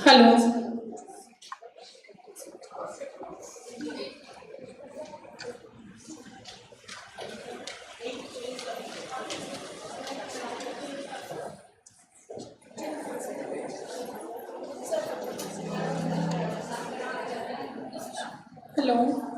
Hello. Hello.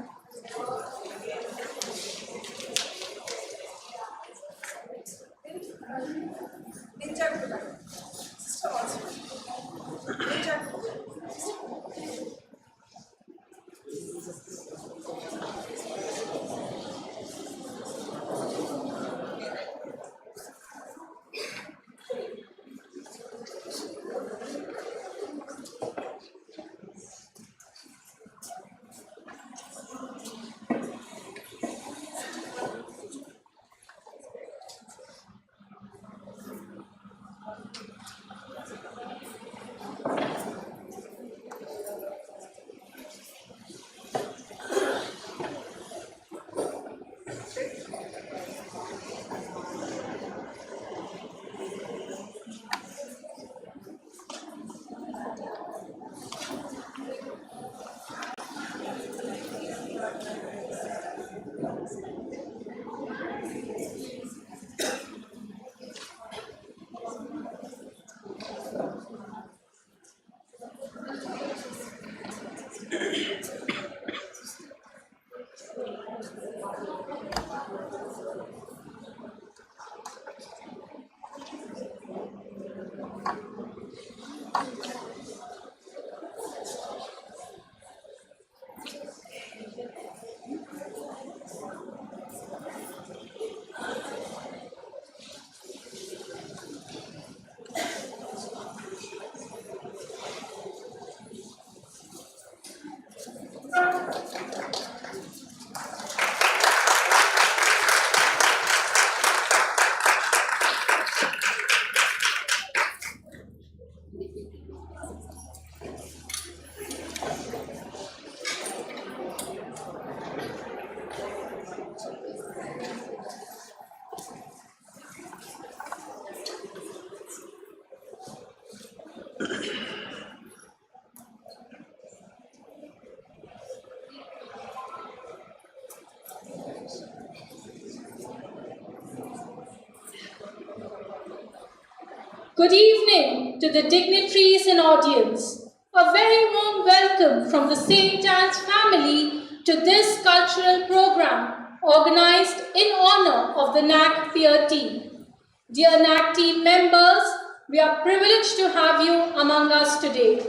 Good evening to the dignitaries and audience. A very warm welcome from the St.Ann's family to this cultural program organized in honor of the NAAC Peer Team. Dear NAAC team members, we are privileged to have you among us today.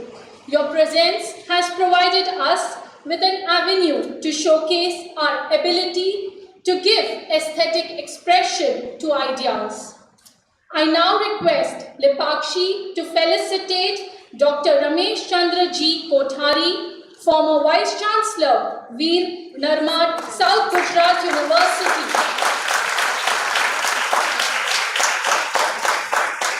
Your presence has provided us with an avenue to showcase our ability to give aesthetic expression to ideas. I now request Lipakshi to felicitate Dr. Ramesh Chandra G. Kothari, former Vice Chancellor, Veer Narmad, South Gujarat University.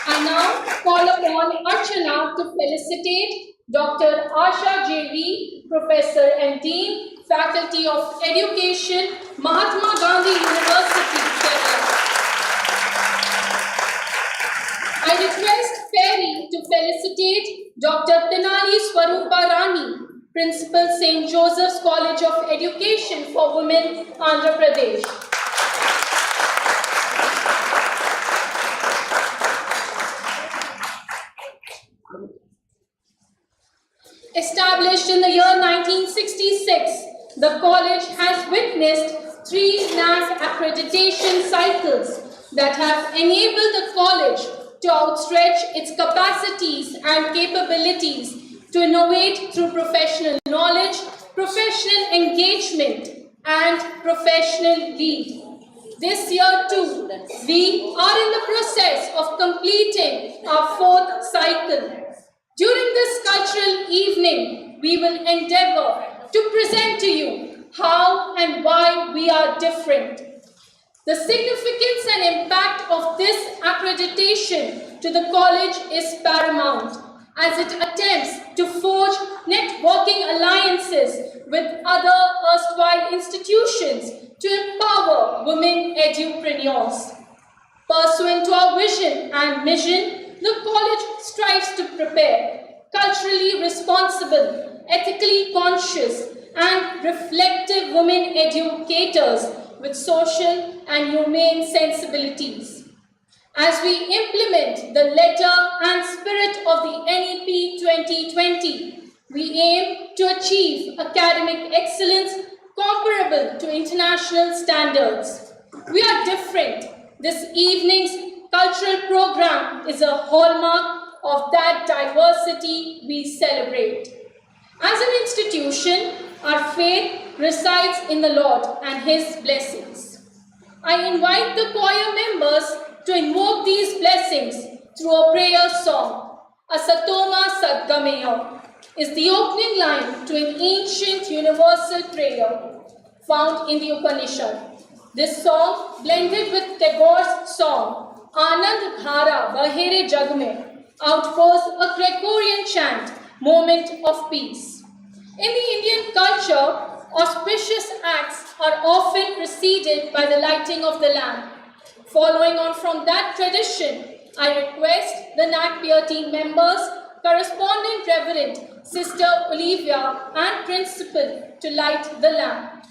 I now call upon Archana to felicitate Dr. Asha J.V., Professor and Dean, Faculty of Education, Mahatma Gandhi University, Kerala. I request Perry to felicitate Dr. Tenali Swarupa Rani, Principal St. Joseph's College of Education for Women, Andhra Pradesh. Established in the year 1966, the college has witnessed 3 NAAC accreditation cycles that have enabled the college to outstretch its capacities and capabilities to innovate through professional knowledge, professional engagement, and professional lead. This year too, we are in the process of completing our 4th cycle. During this cultural evening, we will endeavor to present to you how and why we are different. The significance and impact of this accreditation to the college is paramount, as it attempts to forge networking alliances with other erstwhile institutions to empower women edupreneurs. Pursuant to our vision and mission, the college strives to prepare culturally responsible, ethically conscious, and reflective women educators with social and humane sensibilities. As we implement the letter and spirit of the NEP 2020, we aim to achieve academic excellence comparable to international standards. We are different. This evening's cultural program is a hallmark of that diversity we celebrate. As an institution, our faith resides in the Lord and His blessings. I invite the choir members to invoke these blessings through a prayer song. Asatoma Sadgamaya is the opening line to an ancient universal prayer found in the Upanishad. This song, blended with Tagore's song, Anand Dhara Bahere Jag Mein, outpours a Gregorian chant, moment of peace. In the Indian culture, auspicious acts are often preceded by the lighting of the lamp. Following on from that tradition, I request the NAAC peer team members, correspondent Reverend Sister Olivia and Principal to light the lamp.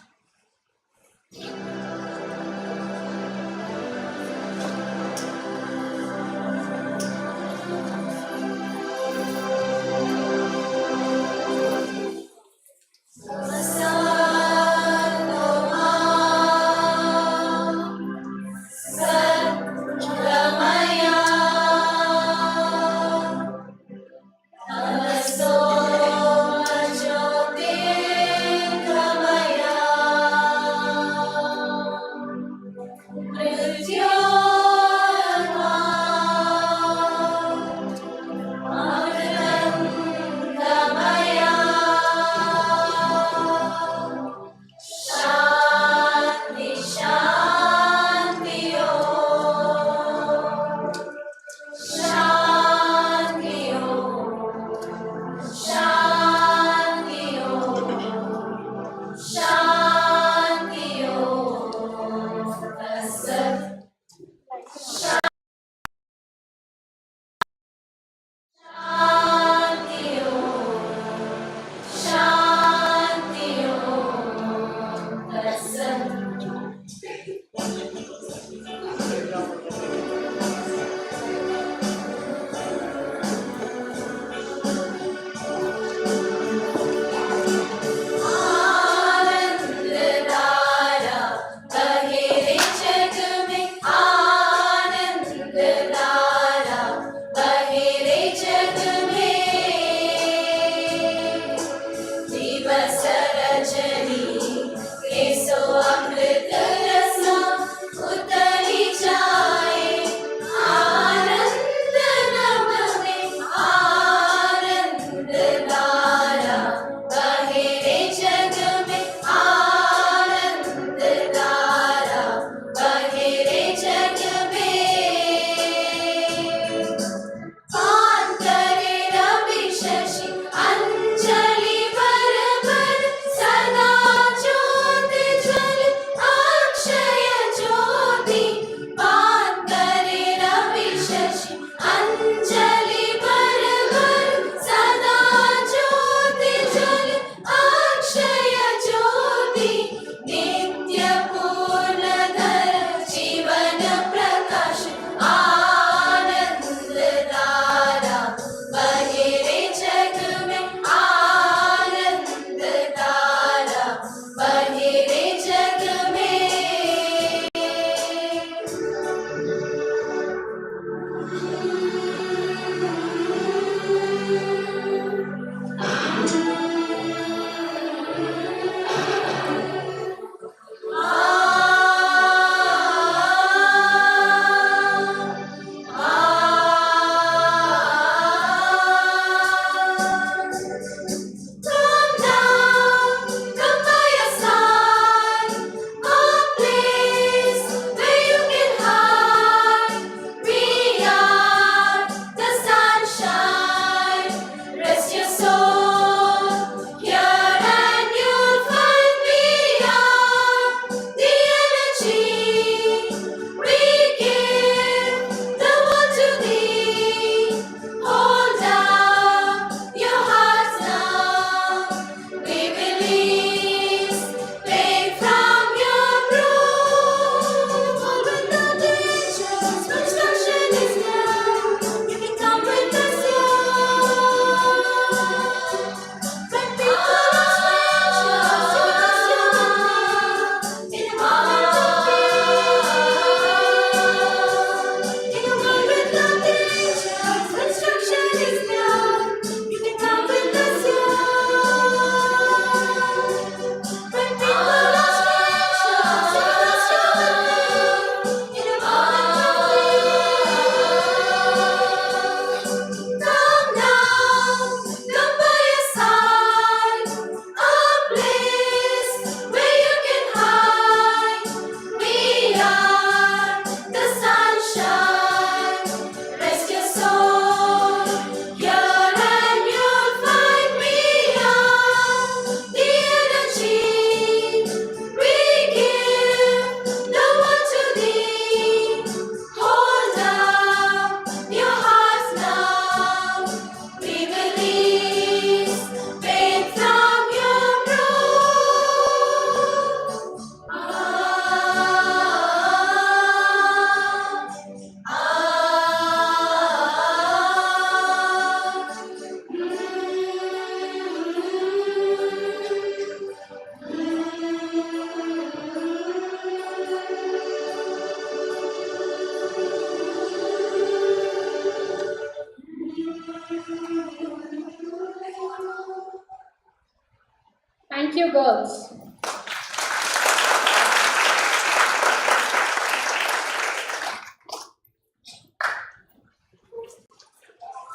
girls.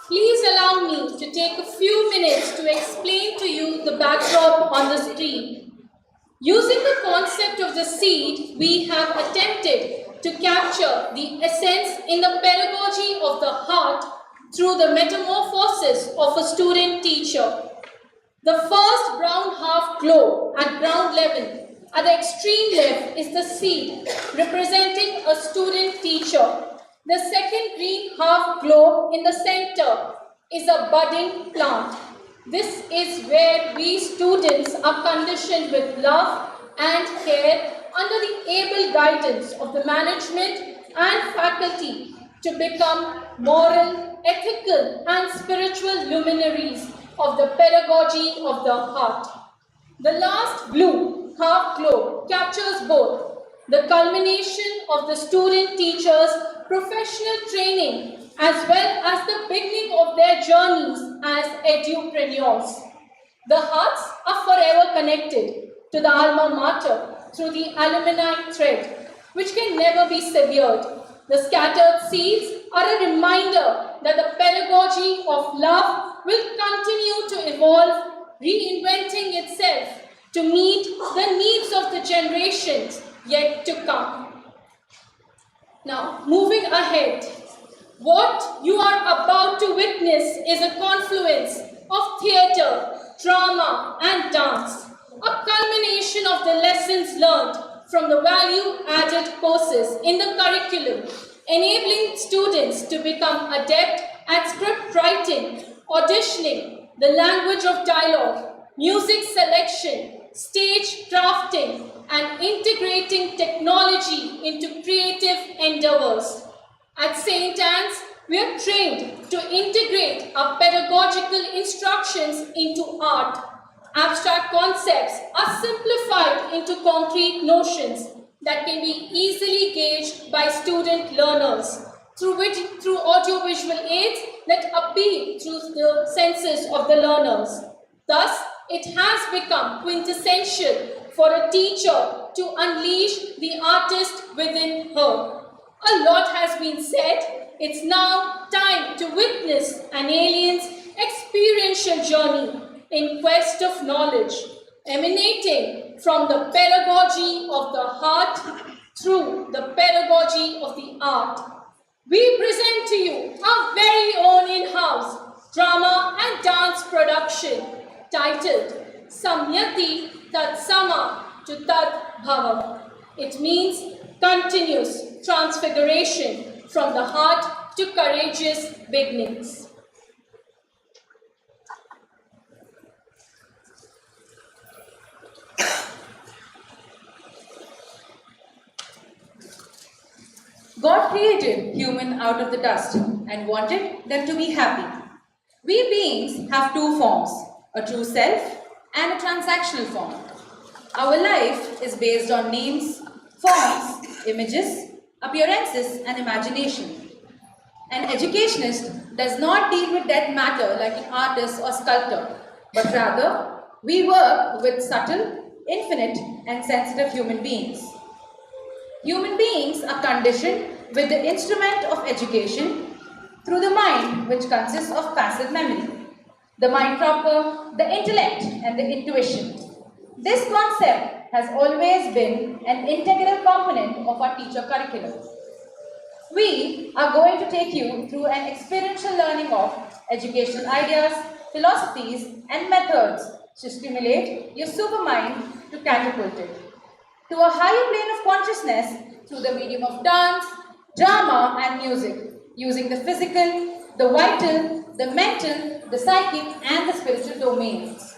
Please allow me to take a few minutes to explain to you the backdrop on the screen. Using the concept of the seed, we have attempted to capture the essence in the pedagogy of the heart through the metamorphosis of a student teacher. The first brown half globe at ground level at the extreme left is the seed representing a student teacher. The second green half globe in the center is a budding plant. This is where we students are conditioned with love and care under the able guidance of the management and faculty to become moral, ethical and spiritual luminaries of the pedagogy of the heart. The last blue half globe captures both the culmination of the student teachers' professional training as well as the beginning of their journeys as edupreneurs. The hearts are forever connected to the alma mater through the alumni thread, which can never be severed. The scattered seeds are a reminder that the pedagogy of love will continue to evolve, reinventing itself to meet the needs of the generations yet to come. Now, moving ahead, what you are about to witness is a confluence of theatre, drama, and dance, a culmination of the lessons learned from the value-added courses in the curriculum, enabling students to become adept at script writing, auditioning, the language of dialogue, music selection, stage drafting, and integrating technology into creative endeavors. At St.Ann's, we are trained to integrate our pedagogical instructions into art. Abstract concepts are simplified into concrete notions that can be easily gauged by student learners through audiovisual aids that appeal to the senses of the learners. Thus, it has become quintessential for a teacher to unleash the artist within her. A lot has been said. It's now time to witness an alien's experiential journey in quest of knowledge, emanating from the pedagogy of the heart through the pedagogy of the art. We present to you our very own in-house drama and dance production titled Samyati Tatsama to Tadbhava. It means continuous transfiguration from the heart to courageous beginnings. God created human out of the dust and wanted them to be happy. We beings have two forms, a true self and a transactional form. Our life is based on names, forms, images, appearances, and imagination. An educationist does not deal with that matter like an artist or sculptor, but rather we work with subtle, infinite, and sensitive human beings. Human beings are conditioned with the instrument of education through the mind, which consists of passive memory, the mind proper, the intellect, and the intuition. This concept has always been an integral component of our teacher curriculum. We are going to take you through an experiential learning of educational ideas, philosophies, and methods to stimulate your supermind to catapult it to a higher plane of consciousness through the medium of dance, drama, and music, using the physical, the vital, the mental, the psychic, and the spiritual domains.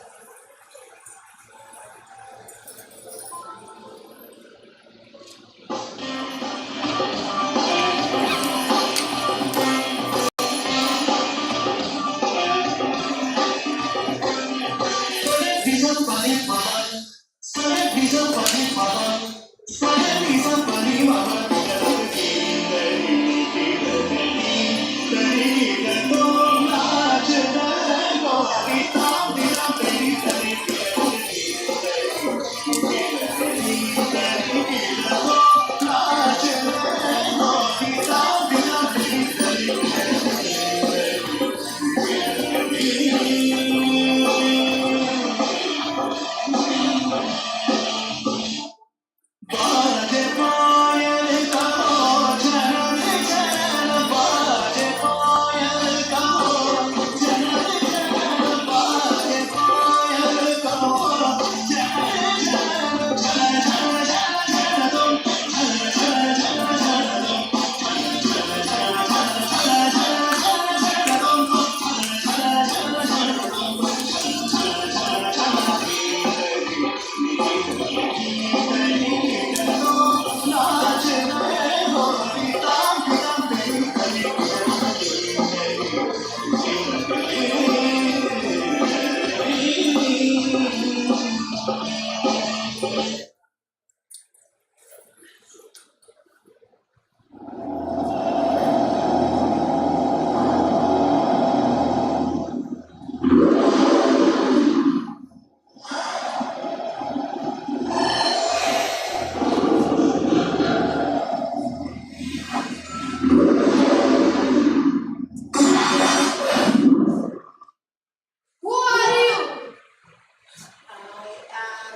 Who are you? I am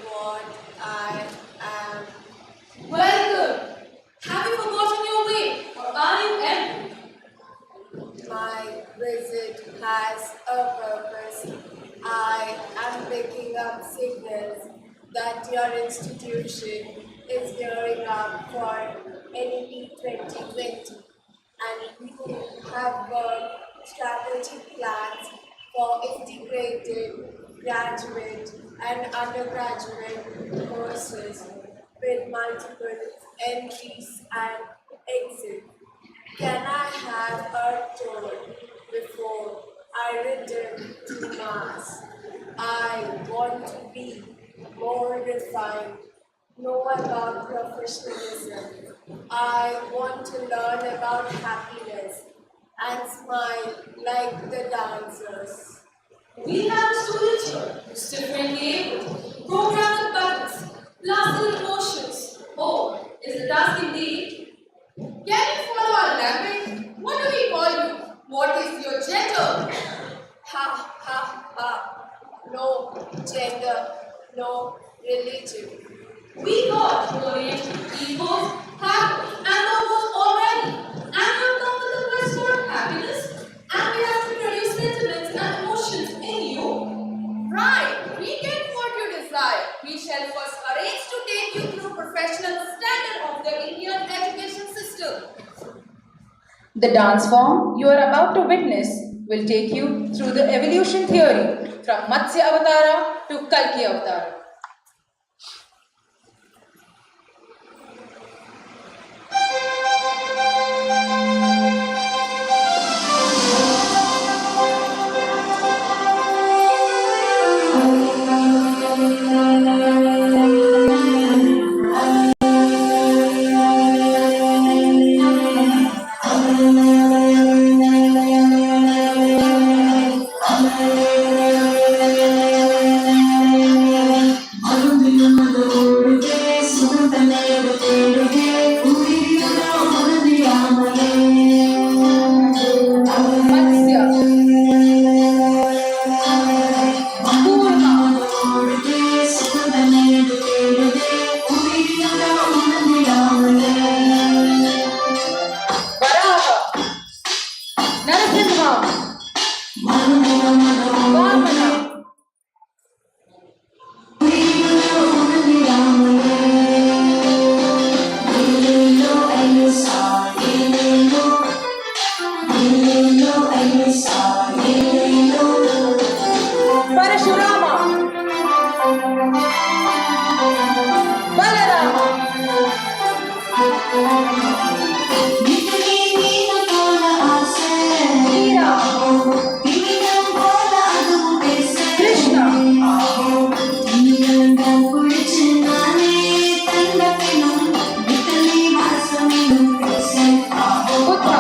what I am. Welcome. Have you forgotten your way, or are you empty? My visit has a purpose. I am picking up signals that your institution is gearing up for NEP 2020 and you have worked strategic plans for integrated graduate and undergraduate courses with multiple entries and exits. Can I have a tour before I return to Mars? I want to be more refined, know about professionalism. I want to learn about happiness and smile like the dancers. We have a student here who's differently able, programmed with buttons, lasting emotions. Oh, is the task indeed? Can you follow our language? What do we call you? What is your gender? Ha ha ha. No gender, no religion. We got oriented equals, happy, and almost already. And we've come with the quest for happiness, and we have to produce sentiments and emotions in you. Right, we get what you desire. We shall first arrange to take you through professional standard of the Indian education system. The dance form you are about to witness will take you through the evolution theory from Matsya Avatara to Kalki Avatara. Matsya, Kurma, Varaha, Narasimha, Vamana, Parashurama, Balarama, Meera, Krishna, Buddha,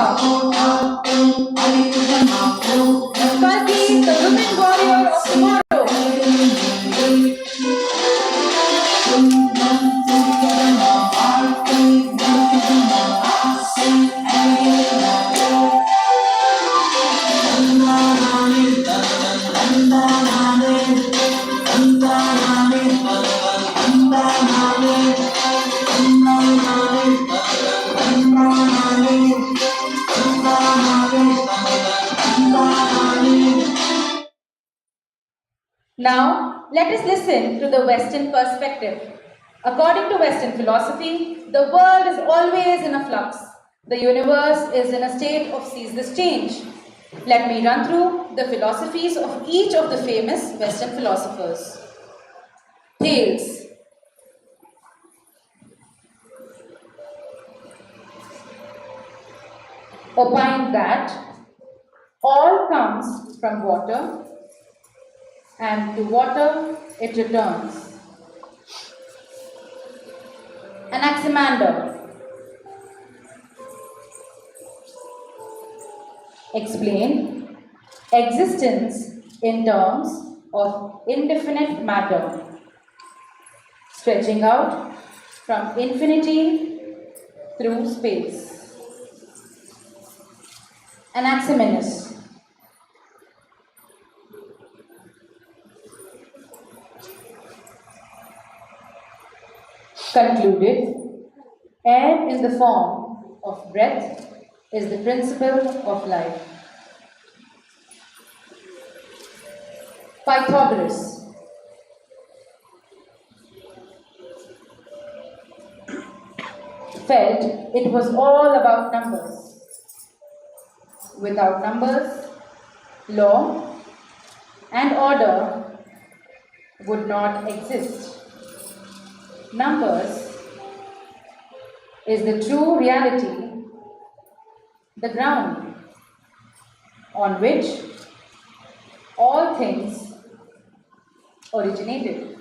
Kalki, the women warrior of tomorrow. Now, let us listen to the Western perspective. According to Western philosophy, the world is always in a flux. The universe is in a state of ceaseless change. Let me run through the philosophies of each of the famous Western philosophers. Thales. Opined that all comes from water and to water it returns. Anaximander. Explain existence in terms of indefinite matter, stretching out from infinity through space. Anaximenes. Concluded, air in the form of breath is the principle of life. Pythagoras. Felt it was all about numbers. Without numbers, law and order would not exist. Numbers is the true reality, the ground on which all things originated.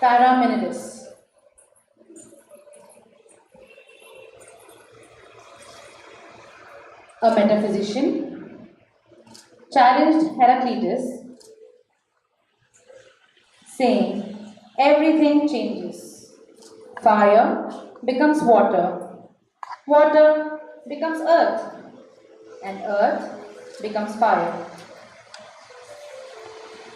Paramenides. A metaphysician challenged Heraclitus, saying, everything changes. Fire becomes water, water becomes earth, and earth becomes fire.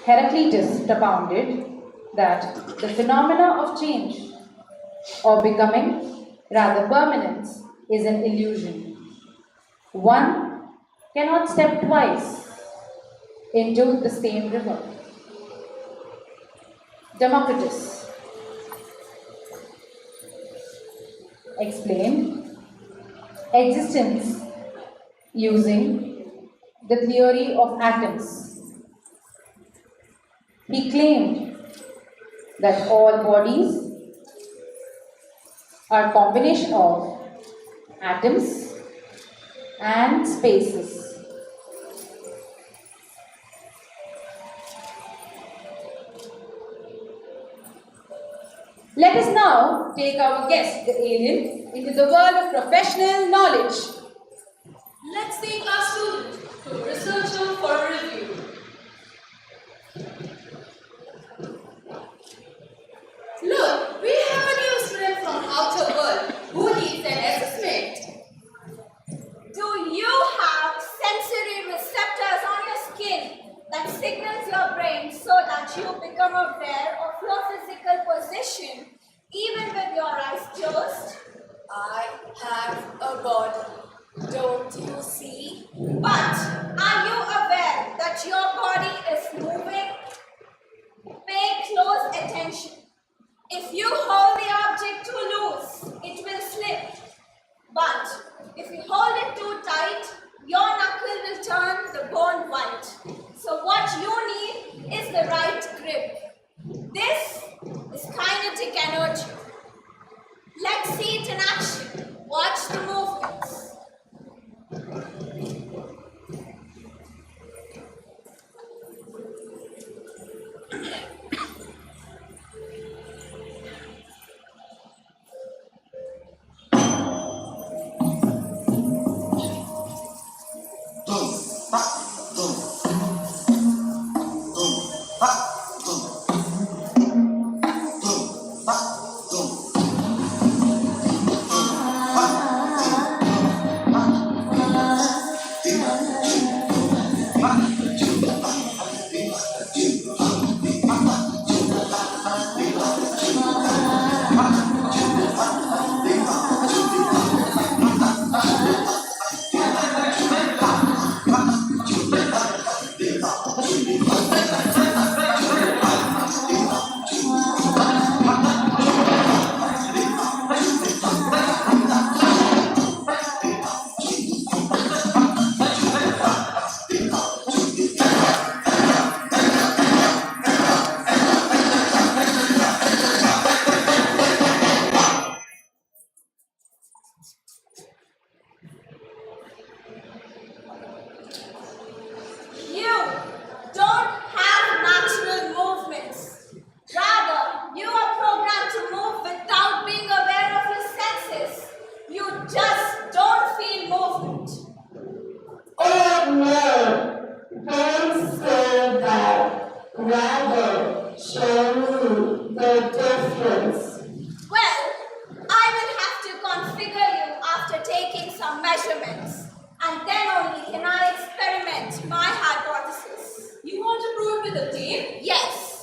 Heraclitus propounded that the phenomena of change or becoming, rather permanence, is an illusion. One cannot step twice into the same river. Democritus explained existence using the theory of atoms. He claimed that all bodies are a combination of atoms and spaces. Let us now take our guest, the alien, into the world of professional knowledge. Let's take our student to a researcher for a review. Look, we have a new student from outer world who needs an assessment. Do you have sensory receptors on your skin that signals your brain so that you become aware of your physical position even with your eyes closed? I have a body. Don't you see? But are you aware that your body is moving? Pay close attention. If you hold the object too loose, it will slip. But if you hold it too tight, your knuckle will turn the bone white. So what you need is the right grip. This is kinetic energy. Let's see it in action. Watch the movements. show me the difference. Well, I will have to configure you after taking some measurements. And then only can I experiment my hypothesis. You want to prove it with a tape? Yes.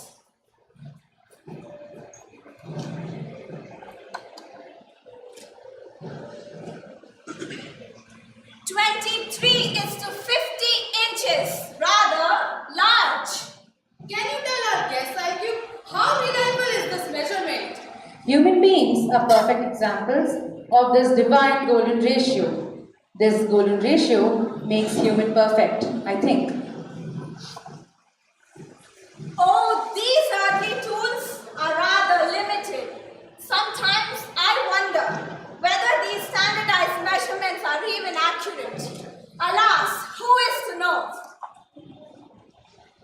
23 is to 50 inches, rather large. Can you tell our guest IQ how reliable is this measurement? Human beings are perfect examples of this divine golden ratio. This golden ratio makes human perfect, I think. Oh, these earthly tools are rather limited. Sometimes I wonder whether these standardized measurements are even accurate. Alas, who is to know?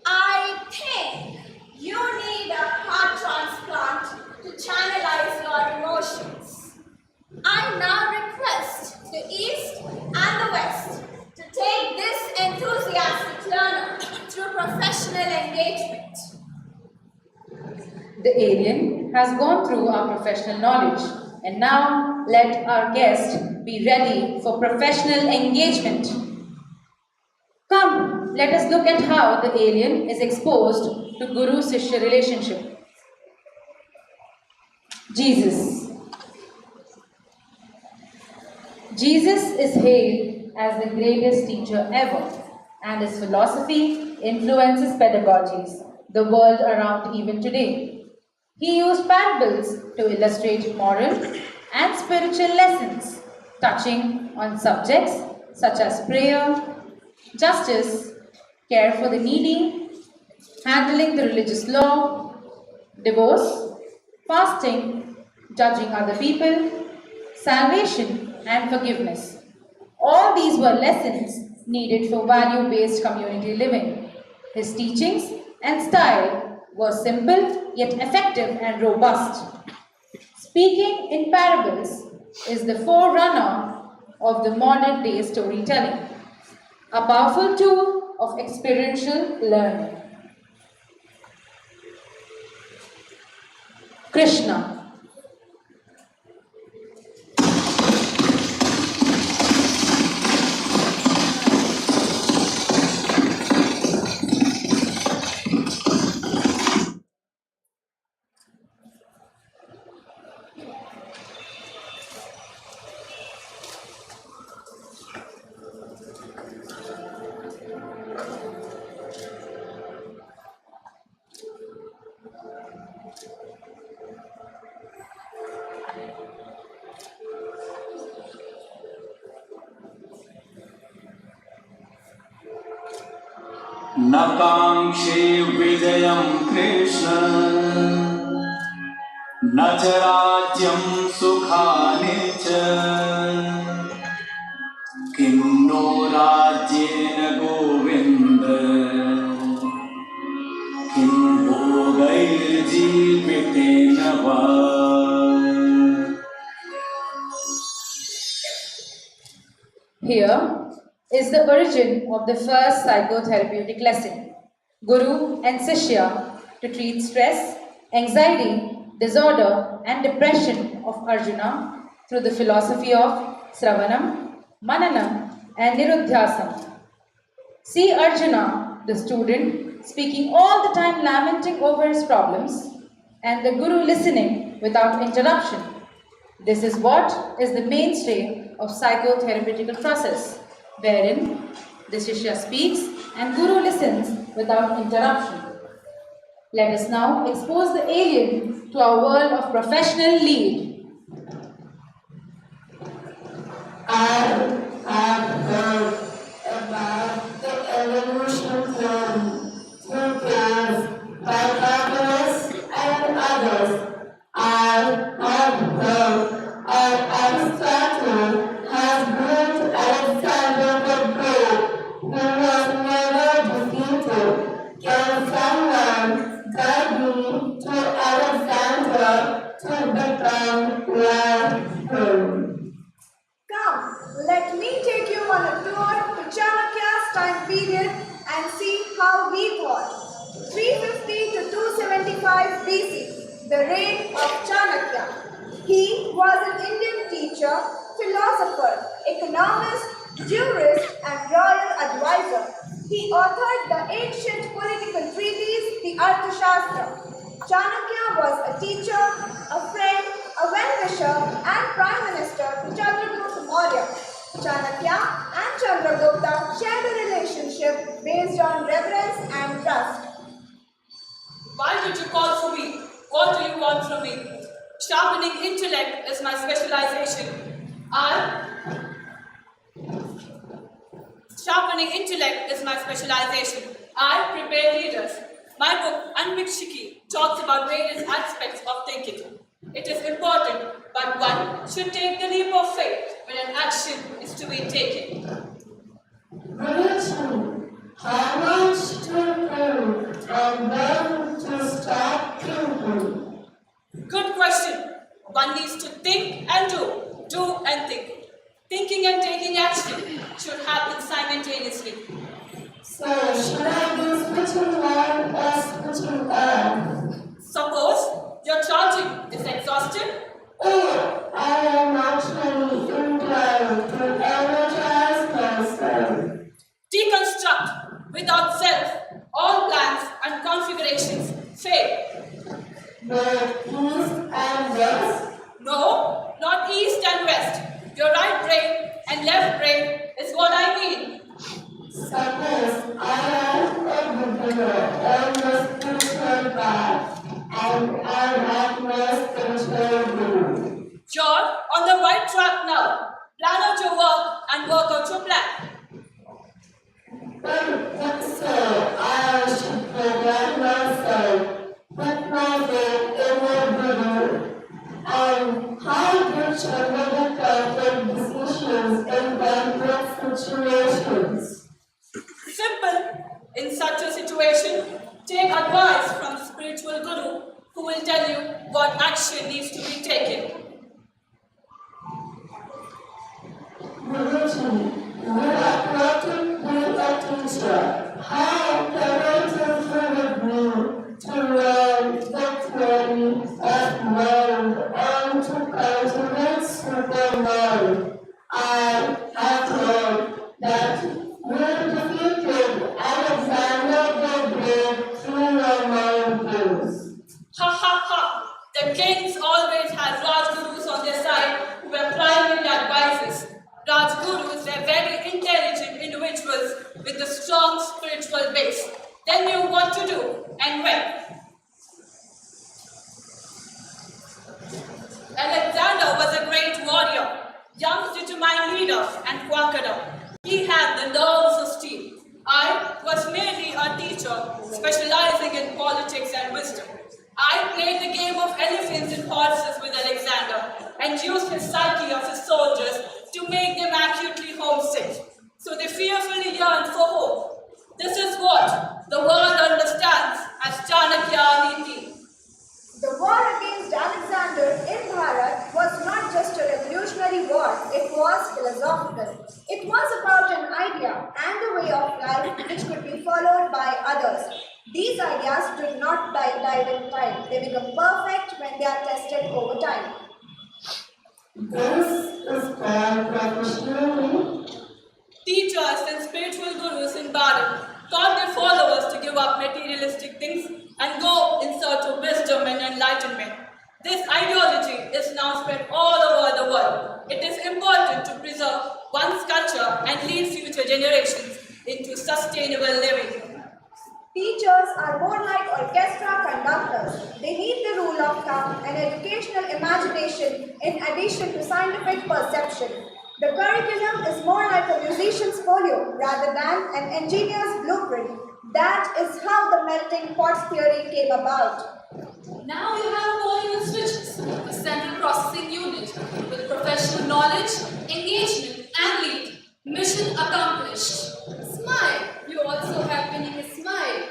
I think you need a heart transplant to channelize your emotions. I now request the East and the West to take this enthusiastic learner through professional engagement. The alien has gone through our professional knowledge, and now let our guest be ready for professional engagement. Come, let us look at how the alien is exposed to Guru-Sishya relationship. Jesus. Jesus is hailed as the greatest teacher ever, and his philosophy influences pedagogies the world around even today. He used parables to illustrate moral and spiritual lessons, touching on subjects such as prayer, justice, care for the needy, handling the religious law, divorce, fasting, judging other people, salvation, and forgiveness. All these were lessons needed for value-based community living. His teachings and style were simple yet effective and robust. Speaking in parables is the forerunner of the modern day storytelling, a powerful tool of experiential learning. Krishna. न काङ्क्षे विजयं कृष्ण न च राज्यं सुखानि च किं no राज्येन Govind किं भोगैर्जीवितेन वा. Here is the origin of the first psychotherapeutic lesson. Guru and Sishya to treat stress, anxiety, disorder and depression of Arjuna through the philosophy of Sravanam, Mananam and Nirudhyasam. See Arjuna, the student, speaking all the time lamenting over his problems and the Guru listening without interruption. This is what is the mainstay of psychotherapeutical process, wherein the Shishya speaks and Guru listens without interruption. Let us now expose the alien to our world of professional lead. I have heard about the evolution theory through class by Pythagoras and others. I have heard Aristotle has built Alexander the Great, who was never defeated. Can someone guide me to Alexander to become like him? Come, let me take you on a tour to Chanakya's time period and see how we fought. 350 to 275 was an Indian teacher, philosopher, economist, jurist, and royal advisor. He authored the ancient political treatise, the Arthashastra. Chanakya was a teacher, a friend, a well-wisher, and prime minister to Chandragupta Maurya. Chanakya and Chandragupta shared a relationship based on reverence and trust. Why did you call for me? What do you want from me? Sharpening intellect is my specialization. Sharpening intellect is my specialization. I prepare leaders. My book, Anvikshiki, talks about various aspects of thinking. It is important, but one should take the leap of faith when an action is to be taken. Religion, how much to prove and when to start thinking? Good question. One needs to think and do and think. Thinking and taking action should happen simultaneously. So, should I be switching land or switching earth? Suppose your charging is exhausted. Or I am naturally inclined to energize myself. Deconstruct. Without self, all plans and configurations fail. The east and west? No, not east and west. Your right brain and left brain is what I mean. Suppose I am a beginner on the spiritual path, and I have my spiritual guru. You're on the right track now. Plan out your work and work out your plan. But so I should program myself, put my faith in the guru, and how do Chandragupta take decisions in complex situations? Simple. In such a situation, take advice from the spiritual guru who will tell you what action needs to be taken. Guruji, would I not be a teacher? How can I fulfill me to learn the theory of mind and to cultivate supermind? I have heard that you defeated Alexander the Great through your mind games. Ha ha ha! The kings always had Rajgurus on their side who were private advisors. Rajgurus were very intelligent individuals with a strong spiritual base. They knew what to do and when. Alexander was a great warrior, young determined leader and conqueror. He had the nerves of steel. I was merely a teacher specializing in politics and wisdom. I played the game of elephants and horses with Alexander and used his psyche of his soldiers to make them acutely homesick, so they fearfully yearned for home. This is what the world understands as Chanakya Niti. The war against Alexander in Bharat was not just a revolutionary war, it was philosophical. It was about an idea and a way of life which could be followed by others. These ideas do not die in time. They become perfect when they are tested over time. This is called professionally. Teachers and spiritual gurus in Bharat taught their followers to give up materialistic things and go in search of wisdom and enlightenment. This ideology is now spread all over the world. It is important to preserve one's culture and lead future generations into sustainable living. Teachers are more like orchestra conductors. They need the rule of thumb and educational imagination in addition to scientific perception. The curriculum is more like a musician's folio rather than an engineer's blueprint. That is how the melting pots theory came about. Now you have volume switches, a central processing unit with professional knowledge, engagement, and lead. Mission accomplished. Smile. You also have winning a smile.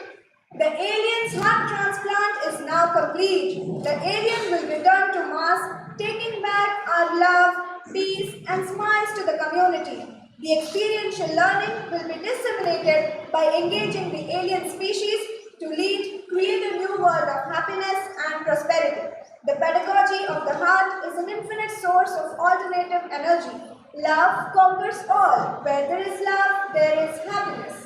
The alien's heart transplant is now complete. The alien will return to Mars, taking back our love, peace, and smiles to the community. The experiential learning will be disseminated by engaging the alien species to create a new world of happiness and prosperity. The pedagogy of the heart is an infinite source of alternative energy. Love conquers all. Where there is love, there is happiness.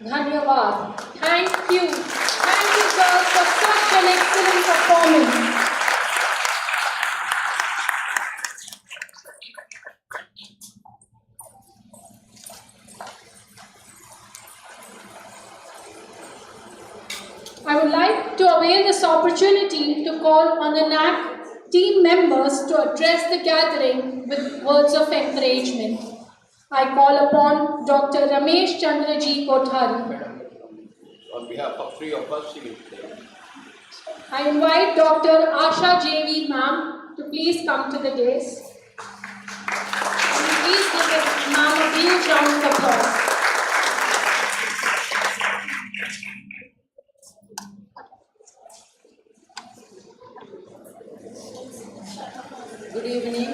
Dhanyavad. Thank you. Thank you, girls, for such an excellent performance. I would like to avail this opportunity to call on the NAAC team members to address the gathering with words of encouragement. I call upon Dr. Ramesh Chandraji Kothari. On behalf of three of us, she will say. I invite Dr. Asha JV ma'am to please come to the dais. Please give ma'am a huge round of applause. Good evening,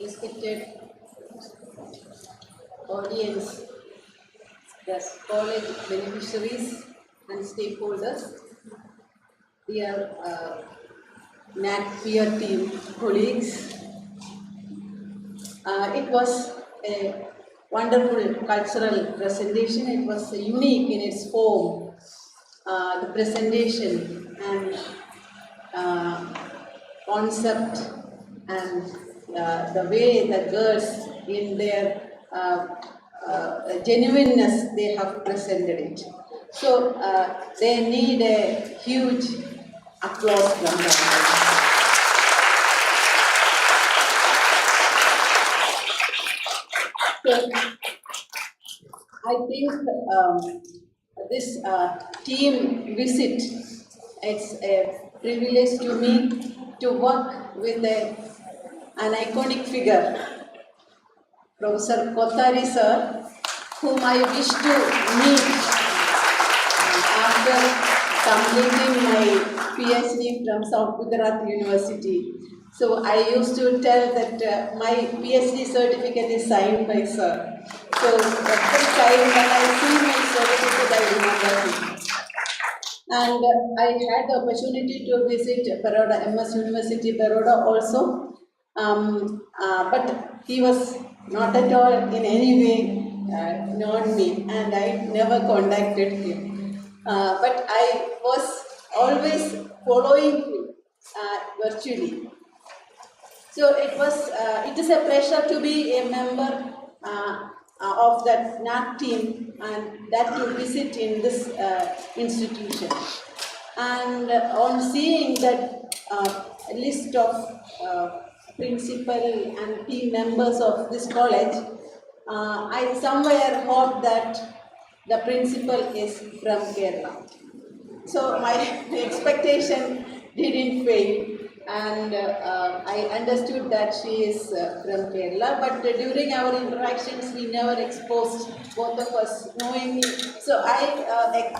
respected audience, the college beneficiaries and stakeholders, dear NAAC peer team colleagues. It was a wonderful cultural presentation. It was unique in its form, the presentation and concept and the way the girls in their genuineness they have presented it. So they need a huge applause from them. So, I think this team visit, it's a privilege to me to work with an iconic figure, Professor Kothari sir, whom I wish to meet after completing my PhD from South Gujarat University. So I used to tell that my PhD certificate is signed by sir. So every time when I see my certificate, I remember him. And I had the opportunity to visit Baroda, MS University, Baroda also. But he was not at all in any way known me, and I never contacted him. But I was always following him virtually. So it is a pleasure to be a member of that NAAC team and that to visit in this institution. And on seeing that list of principal and team members of this college, I somewhere hope that the principal is from Kerala. So my expectation didn't fail, and I understood that she is from Kerala. But during our interactions, we never exposed both of us knowingly. So I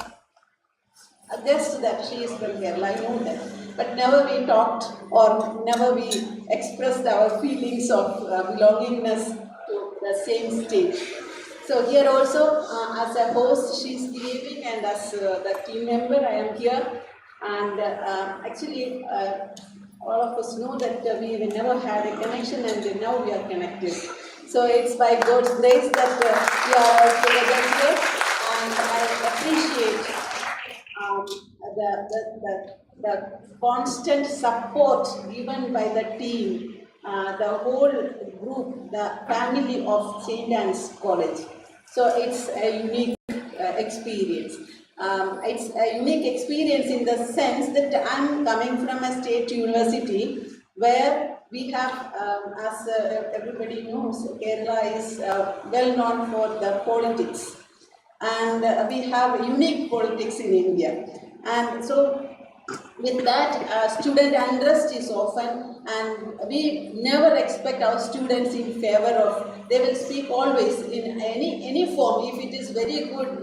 guessed that she is from Kerala. I know that, but never we talked or never we expressed our feelings of belongingness to the same state. So here also, as a host, she is behaving, and as the team member, I am here. And actually, all of us know that we never had a connection, and now we are connected. So it's by God's grace that we are all together here, and I appreciate the constant support given by the team, the whole group, the family of St.Ann's College. So it's a unique experience. It's a unique experience in the sense that I'm coming from a state university where we have, as everybody knows, Kerala is well known for the politics. And we have unique politics in India. And so with that, student unrest is often, and we never expect our students in favor of, they will speak always in any form. If it is very good,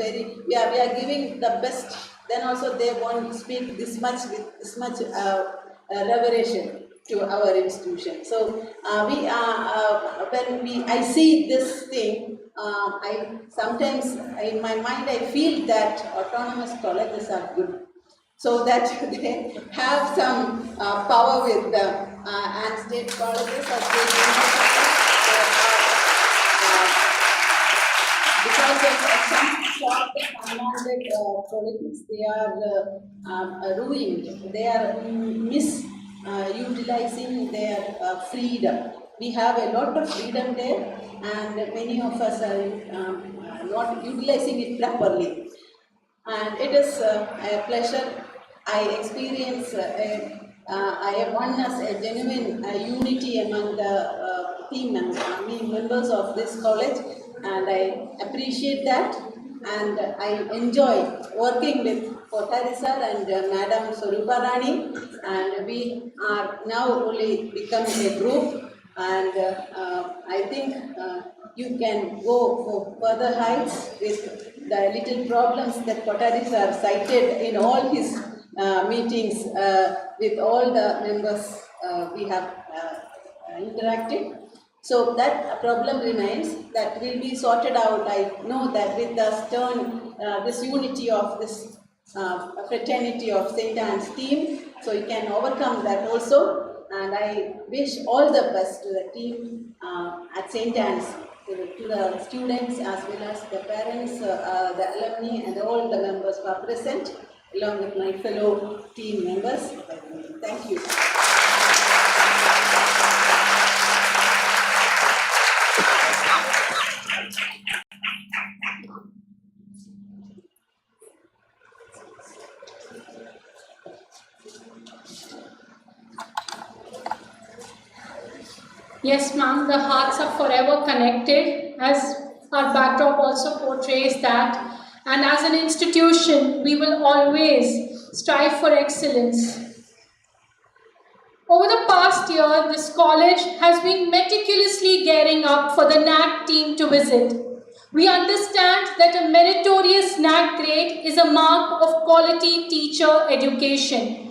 we are giving the best, then also they won't speak this much with this much reverence to our institution. So I see this thing, I sometimes in my mind I feel that autonomous colleges are good, so that they have some power with them, and state colleges or state universities, because of some short and unwanted politics, they are ruined. They are utilizing their freedom. We have a lot of freedom there, and many of us are not utilizing it properly. And it is a pleasure. I experience, I have witnessed a genuine unity among the team members of this college, and I appreciate that. And I enjoy working with Kothari sir and Madam Swarupa Rani, and we are now only becoming a group, and I think you can go for further heights with the little problems that Kothari sir cited in all his meetings with all the members we have interacted. So that problem remains, that will be sorted out. I know that with the stern, this unity of this fraternity of St.Ann's team, so you can overcome that also. And I wish all the best to the team at St.Ann's, to the students as well as the parents, the alumni, and all the members who are present, along with my fellow team members. Thank you. Yes, ma'am, the hearts are forever connected, as our backdrop also portrays that. And as an institution, we will always strive for excellence. Over the past year, this college has been meticulously gearing up for the NAAC team to visit. We understand that a meritorious NAAC grade is a mark of quality teacher education.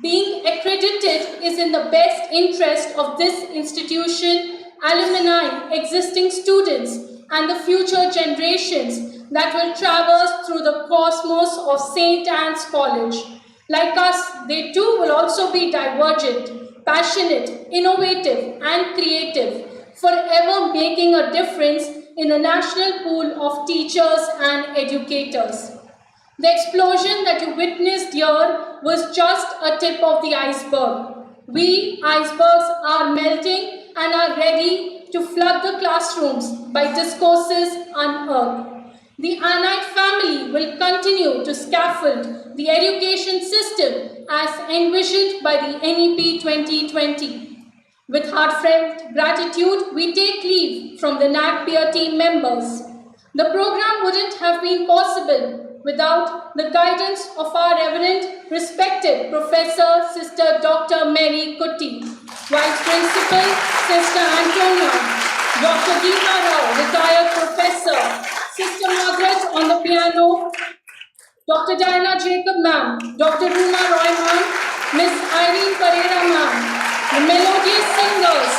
Being accredited is in the best interest of this institution, alumni, existing students, and the future generations that will traverse through the cosmos of St.Ann's College. Like us, they too will also be divergent, passionate, innovative, and creative, forever making a difference in the national pool of teachers and educators. The explosion that you witnessed here was just a tip of the iceberg. We icebergs are melting and are ready to flood the classrooms by discourses unearthed. The Annite family will continue to scaffold the education system as envisioned by the NEP 2020. With heartfelt gratitude, we take leave from the NAAC peer team members. The program wouldn't have been possible without the guidance of our reverend, respected Professor Sister Dr. Mary Kutty, Vice Principal Sister Antonia, Dr. Geeta Rao, retired Professor, Sister Margaret on the piano, Dr. Diana Jacob ma'am, Dr. Ruma Roy ma'am, Miss Irene Pereira ma'am, the melodious singers,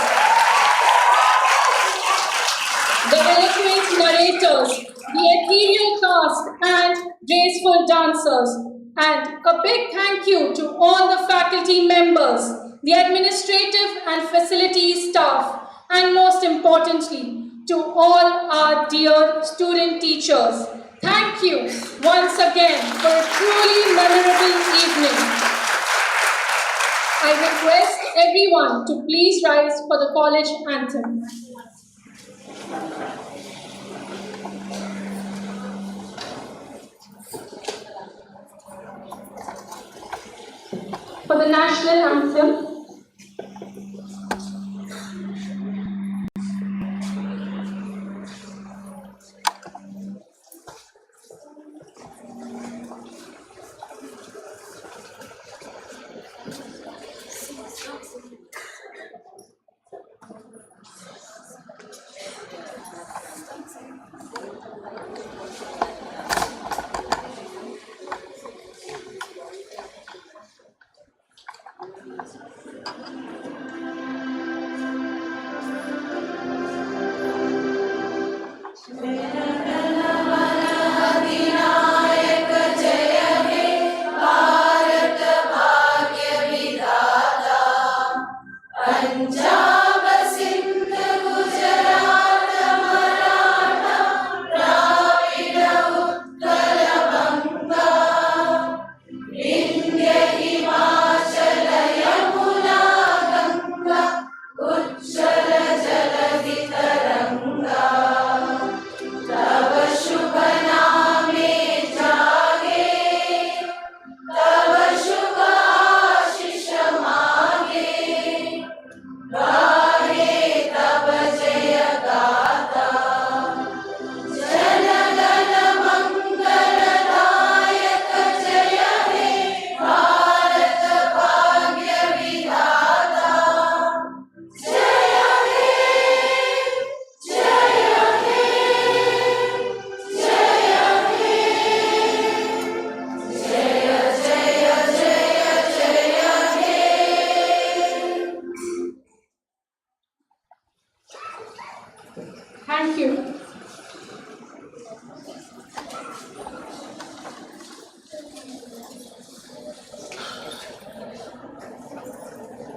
the eloquent narrators, the ethereal cast and graceful dancers. And a big thank you to all the faculty members, the administrative and facilities staff, and most importantly, to all our dear student teachers. Thank you once again for a truly memorable evening. I request everyone to please rise for the college anthem. For the national anthem, thank you.